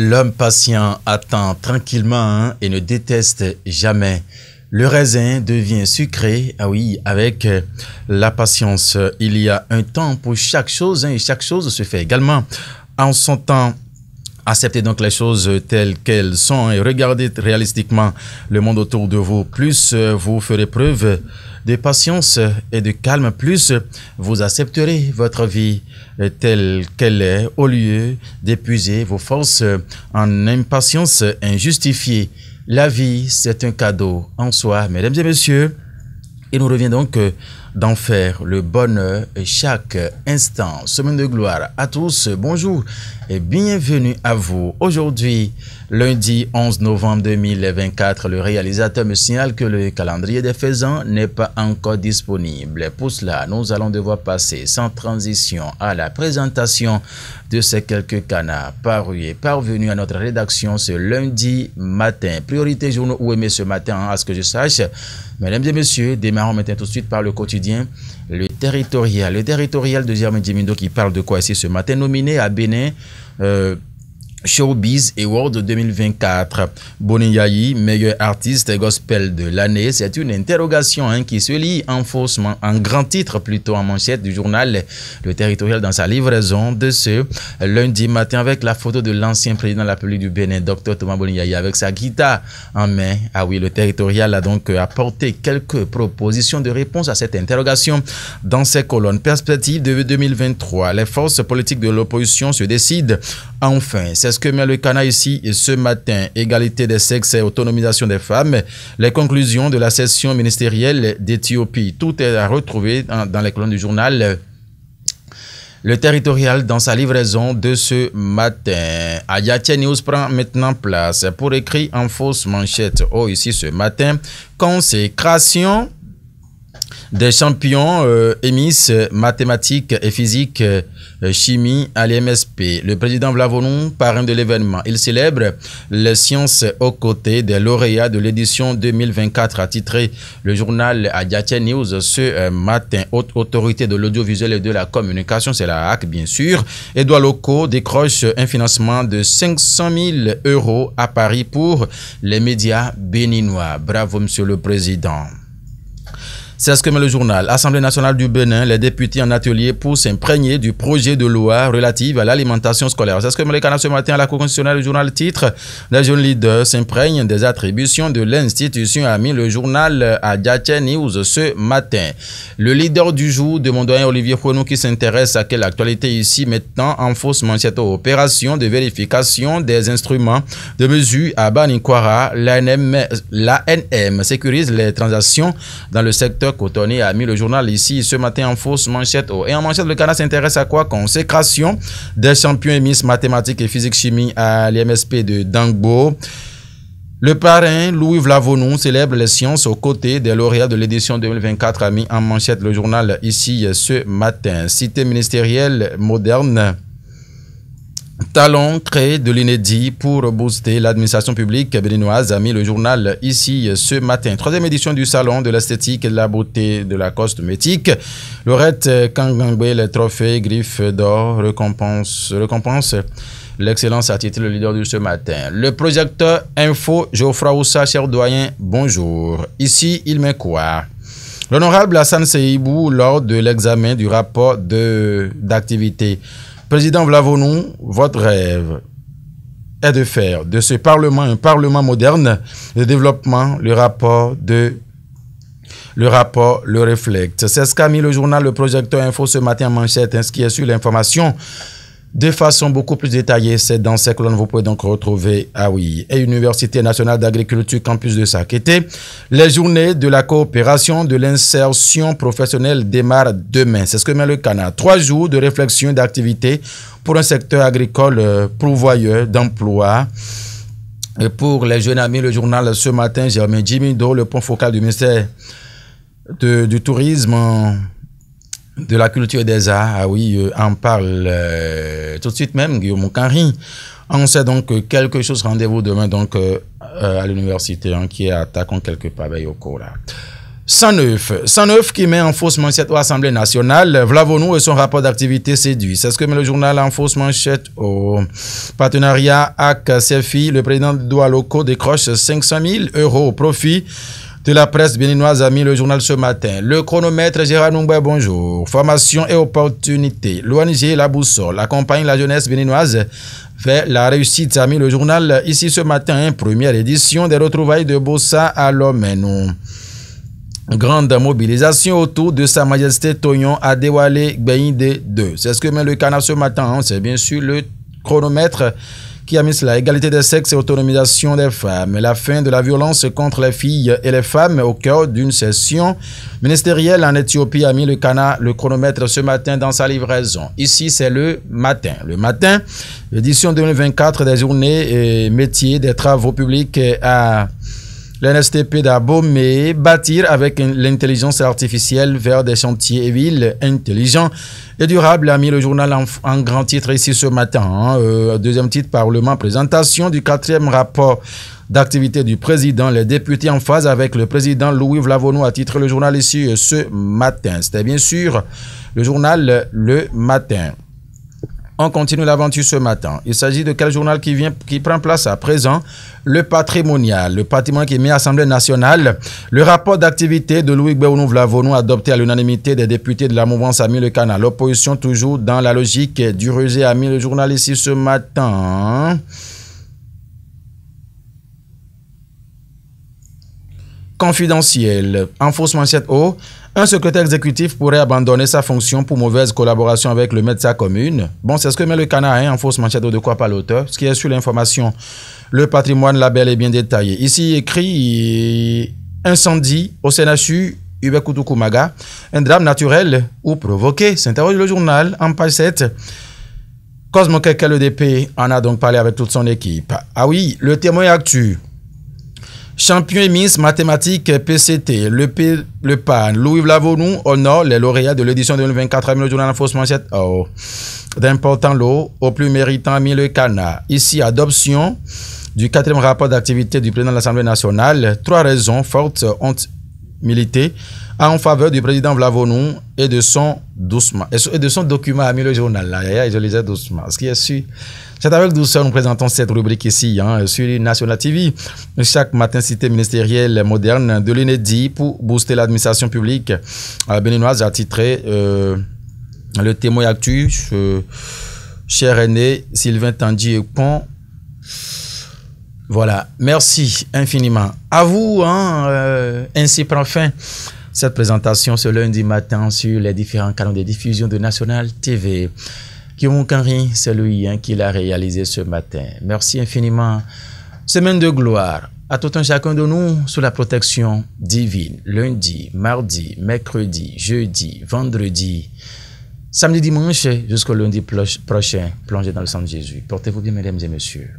L'homme patient attend tranquillement et ne déteste jamais. Le raisin devient sucré, ah oui, avec la patience. Il y a un temps pour chaque chose et chaque chose se fait également en son temps. Acceptez donc les choses telles qu'elles sont et regardez réalistiquement le monde autour de vous. Plus vous ferez preuve de patience et de calme, plus vous accepterez votre vie telle qu'elle est au lieu d'épuiser vos forces en impatience injustifiée. La vie, c'est un cadeau en soi, mesdames et messieurs. Il nous revient donc d'en faire le bonheur chaque instant. Semaine de gloire à tous, bonjour et bienvenue à vous. Aujourd'hui, lundi 11 novembre 2024, le réalisateur me signale que le calendrier des faisans n'est pas encore disponible. Pour cela, nous allons devoir passer sans transition à la présentation de ces quelques canards parus et parvenus à notre rédaction ce lundi matin. Priorité journaux ou aimé ce matin, à ce que je sache. Mesdames et messieurs, démarrons maintenant tout de suite par le quotidien, le territorial. Le territorial de Germain Djimindo qui parle de quoi ici ce matin, nominé à Bénin, Showbiz Award 2024. Boniyayi, meilleur artiste gospel de l'année. C'est une interrogation qui se lit en faussement, en grand titre plutôt en manchette du journal Le Territorial dans sa livraison de ce lundi matin avec la photo de l'ancien président de la République du Bénin, Dr Thomas Boniyayi, avec sa guitare en main. Ah oui, Le Territorial a donc apporté quelques propositions de réponse à cette interrogation dans ses colonnes. Perspective de 2023. Les forces politiques de l'opposition se décident enfin. C'est ce que met le canard ici ce matin. Égalité des sexes et autonomisation des femmes. Les conclusions de la session ministérielle d'Éthiopie. Tout est à retrouver dans les colonnes du journal Le Territorial dans sa livraison de ce matin. Ayatia News prend maintenant place pour écrire en fausse manchette. Oh, ici ce matin, consécration des champions émises mathématiques et physique chimie à l'MSP. Le président Vlavonou, parrain de l'événement, il célèbre les sciences aux côtés des lauréats de l'édition 2024, a titré le journal Ayatia News ce matin. Haute autorité de l'audiovisuel et de la communication, c'est la HAC bien sûr. Édouard Locaux décroche un financement de 500 000 € à Paris pour les médias béninois. Bravo monsieur le président. C'est ce que met le journal. Assemblée nationale du Bénin, les députés en atelier pour s'imprégner du projet de loi relative à l'alimentation scolaire. C'est ce que met le canard ce matin à la Cour constitutionnelle. Le journal titre les jeunes leaders s'imprègnent des attributions de l'institution, a mis le journal Ayatia News ce matin. Le leader du jour de mon doyen Olivier Fouenou qui s'intéresse à quelle actualité ici maintenant en fausse manchette aux opérations de vérification des instruments de mesure à Banikwara. L'ANM sécurise les transactions dans le secteur cotonné, a mis le journal ici ce matin en fausse manchette. Et en manchette, le canard s'intéresse à quoi? Consécration des champions et miss mathématiques et physique chimie à l'IMSP de Dangbo. Le parrain Louis Vlavonou célèbre les sciences aux côtés des lauréats de l'édition 2024, a mis en manchette le journal ici ce matin. Cité ministérielle moderne. Talon créé de l'inédit pour booster l'administration publique béninoise, a mis le journal ici ce matin. Troisième édition du salon de l'esthétique et de la beauté de la cosmétique. Laurette Kangangwe, les trophées griffes d'or récompense l'excellence, a titré le leader de ce matin. Le projecteur Info, Geoffroy Oussa, cher doyen, bonjour. Ici, il met quoi? L'honorable Hassan Seibou, lors de l'examen du rapport d'activité. Président Vlavonou, votre rêve est de faire de ce Parlement un Parlement moderne de développement. Le rapport le reflète. C'est ce qu'a mis le journal Le Projecteur Info ce matin en manchette, ce qui est sur l'information de façon beaucoup plus détaillée. C'est dans ces colonnes, vous pouvez donc retrouver, ah oui, et Université nationale d'agriculture, campus de Sakété. Les journées de la coopération de l'insertion professionnelle démarrent demain. C'est ce que met le canard. 3 jours de réflexion et d'activité pour un secteur agricole pourvoyeur d'emploi. Et pour les jeunes amis, le journal ce matin, Germain Djimindo, le point focal du ministère du Tourisme, de la culture et des arts, ah oui, en parle tout de suite même, Guillaume Kanri. On sait donc que quelque chose, rendez-vous demain donc à l'université qui est attaquant quelque part, au cours là. 109 qui met en fausse manchette aux Assemblée nationale. Vlavonou et son rapport d'activité séduit. C'est ce que met le journal en fausse manchette au partenariat avec CFI. Le président de Doualoco décroche 500 000 € au profit de la presse béninoise, a mis le journal ce matin. Le chronomètre, Gérard Noumba, bonjour. Formation et opportunité. L'ONG La Boussole accompagne la jeunesse béninoise vers la réussite, a mis le journal ici ce matin. Première édition des retrouvailles de Bossa à Lomeno. Grande mobilisation autour de Sa Majesté Tognon Adewale Gbeinde II. C'est ce que met le canard ce matin. C'est bien sûr le chronomètre qui a mis la égalité des sexes et autonomisation des femmes. La fin de la violence contre les filles et les femmes au cœur d'une session ministérielle en Éthiopie, a mis le canard, le chronomètre ce matin dans sa livraison. Ici, c'est le matin. Le matin, édition 2024 des journées et métiers des travaux publics à l'NSTP d'Abomey, bâtir avec l'intelligence artificielle vers des chantiers et villes intelligents et durables, a mis le journal en grand titre ici ce matin. Deuxième titre, Parlement, présentation du 4e rapport d'activité du président. Les députés en phase avec le président Louis Vlavonou, a titré le journal ici ce matin. C'était bien sûr le journal Le Matin. On continue l'aventure ce matin. Il s'agit de quel journal qui prend place à présent? Le Patrimonial. Le patrimoine qui met à l'Assemblée nationale. Le rapport d'activité de Louis Gbéounou Vlavonou, adopté à l'unanimité des députés de la mouvance, a mis le canard. L'opposition toujours dans la logique du rejet, a mis le journal ici ce matin. Confidentiel. En fausse manchette haut. Un secrétaire exécutif pourrait abandonner sa fonction pour mauvaise collaboration avec le maire de sa commune. Bon, c'est ce que met le canard en fausse manchette de quoi par l'auteur. Ce qui est sur l'information, le patrimoine label est bien détaillé. Ici, écrit incendie au CNHU Ubekoutoukoumaga. Un drame naturel ou provoqué. S'interroge le journal en page 7. Cosmo Keke, le DP, en a donc parlé avec toute son équipe. Ah oui, le témoin actu. Champion et Miss mathématiques PCT, le PAN, Louis Vlavonou honore les lauréats de l'édition 2024, a mis le journal en fausse manchette. D'importants lots au plus méritant, a mis le canard. Ici, adoption du 4e rapport d'activité du président de l'Assemblée nationale. 3 raisons fortes ont milité en faveur du président Vlavonou et de son document, a mis le journal. Là, je lisais doucement. Ce qui est sûr. C'est avec douceur nous présentons cette rubrique ici sur National TV. Chaque matin, cité ministérielle moderne de l'inédit pour booster l'administration publique béninoise, a titré le témoin actu, cher aîné Sylvain Tandy et Pont. Voilà, merci infiniment. À vous, ainsi prend fin cette présentation ce lundi matin sur les différents canaux de diffusion de National TV. Guillaume Kanri, c'est lui qui l'a réalisé ce matin. Merci infiniment. Semaine de gloire à tout un chacun de nous sous la protection divine. Lundi, mardi, mercredi, jeudi, vendredi, samedi, dimanche, jusqu'au lundi prochain. Plongez dans le sang de Jésus. Portez-vous bien, mesdames et messieurs.